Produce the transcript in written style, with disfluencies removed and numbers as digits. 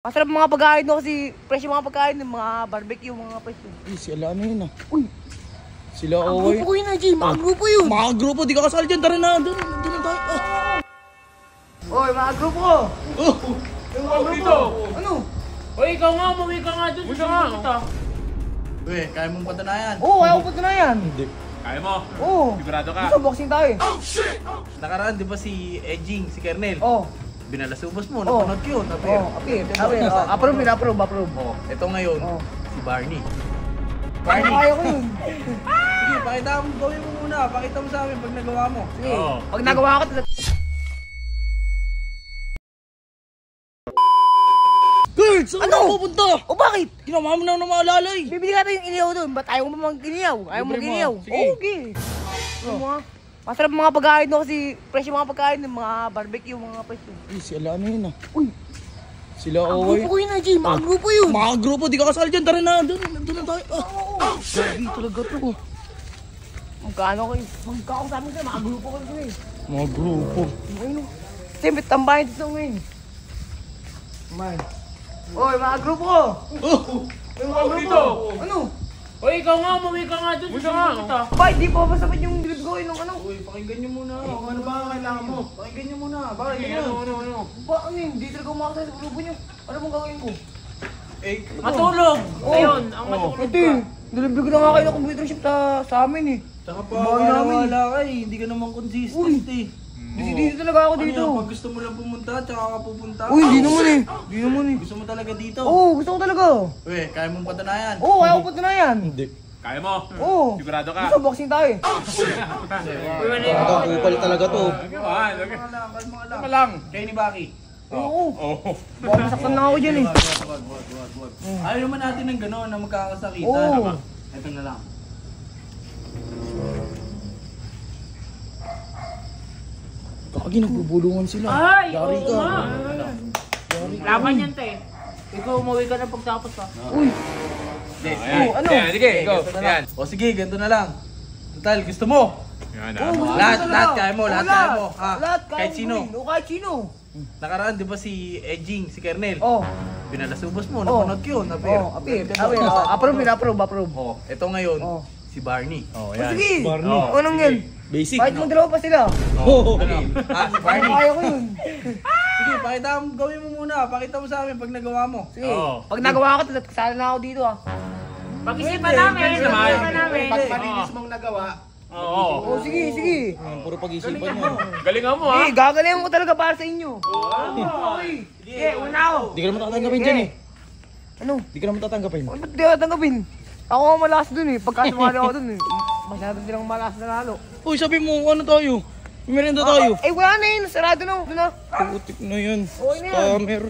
Masarap mga pagkain no kasi fresh yung mga pagkain ng mga barbecue, mga fresh. Sila ano yun ah. Uy! Sila Ang away. grupo ko yun na, Jay. Mga grupo yun. Mga grupo, di ka kasali dyan. Tara na, doon na tayo. Oy, mga grupo ko. Yung mga grupo. Ano? Uy, ikaw nga, umuwi ka nga dun. Gusto nga kita. Uy, kaya mong patunayan. Oo, kaya ko pa na yan. Hindi. Kaya mo? Oo. Sigurado ka? Gusto boxing tayo eh. Nakaraan, di ba si Edging, si Kernel? Oo. Binalasubos mo, Oh. napanood yun. Oo, apir. Approve. Oh, ito ngayon, Oh. si Barney. Barney. Kaya ko yun. Sige, pakita mo, gawin mo muna. Pakita mo sa amin pag nagawa mo. Sige. Oo. Pag nagawa ko, Kurt, saan Ano? ka pupunta? o bakit? Ginawa mo na ng mga alalay. Bibili ka yung inihaw doon. Ba't ayaw mo mag-inihaw? Ayaw mo Libre mo. mag-inihaw? Sige. Oo, okay. Ano mo nga? Masarap mga pagkain no kasi fresh yung mga pagkain ng mga barbecue, mga fresh. Sila ano yun ah. Uy! Sila Ang away. grupo ko yun na, Jay. Mga grupo yun. Mga grupo, di ka kasali dyan. Tara na, doon na tayo. Gagi talaga to. Magkano kayo? Magkakasabi ko mga grupo ko yun eh. Mga grupo. Ano? Siyempre, tambahin dito ngayon. Man. Oy, mga grupo ko! Oy, mga grupo! Ano? Uy, ikaw nga, umuwi ka nga dun. Gusto nga kita. Bay, di pa masabit yung drip ko nung ano? Uy, pakinggan nyo muna. Ano ba ang kailangan mo? Pakinggan nyo muna. Bakit Ano? Ba, ano yun? Di talaga umakasal sa grupo nyo. Ano mong gawin ko? Eh, Matulog! Ngayon, ang matulog Hindi. ka. Nilibig ko na nga kayo ng computer ship sa amin eh. saka pa, Bahay namin. wala ka eh. Hindi ka naman consistent eh. Dito talaga ako Ano dito. yan, pag gusto mo lang pumunta, tsaka ka pupunta. Uy, hindi naman eh. Hindi naman eh. Gusto mo talaga dito? Oo, gusto ko talaga. Uy, kaya mong patunayan? Oo, kaya ko pa na yan. Hindi. Kaya mo? Oo. Sigurado ka? Gusto boxing tayo eh. Uy, wala yung Kupal talaga to. Kalma lang. Kayo ni Baki. Oo. Oo. Baka masaktan na ako dyan eh. Wag. Ayaw naman natin ng gano'n na magkakasakitan. Oo. Ito na lang. Kagi, nagbubulungan sila. Ay, Yari oo ka. nga. Laban yan, te. Ikaw, umuwi ka na pagtapos ha. Uy. Ayan. ano? Ayan, sige, go. Ganito na lang. Ayan. O sige, ganito na lang. Total, gusto mo? Yan Oo, gusto ko Lahat talaga. kaya mo, Oo, lahat kaya mo. Ha? Lahat kaya Kahit mo sino. gawin. Oo, kahit sino. Nakaraan, di ba si Edging, si Kernel? Oo. Binalasubos mo, Oh. napanood yun. Apir. Oo, apir. Approve. Oh, ito ngayon, Oh. si Barney. Oh, O sige. Barney. O, anong yan? Basic, Kahit mag-draw pa sila. Oo. Ano? Si Barney. Kaya ko yun. Sige, pakita mo, gawin mo muna. Pakita mo sa amin pag nagawa mo. Sige. Oo. Pag nagawa ko, kasala na ako dito ah. Pag-isipan namin. Pag-isipan namin. Pag malinis mong nagawa. Oo. O sige. Puro pag-isipan yan. Galingan mo ha. Eh, gagalingan ko talaga para sa inyo. Sige, una ako. Hindi ka naman tatanggapin dyan eh. Ano? Hindi ka naman tatanggapin. Ba't di ako tanggapin? Ako nga malakas dun eh. Pagka sumali ako dun eh. Masyado silang malakas na lalo. Uy, sabi mo, ano tayo? May merienda tayo. Eh, wala na yun. Sarado na. Doon na. Putik na yun. Okay na yan. Scammer.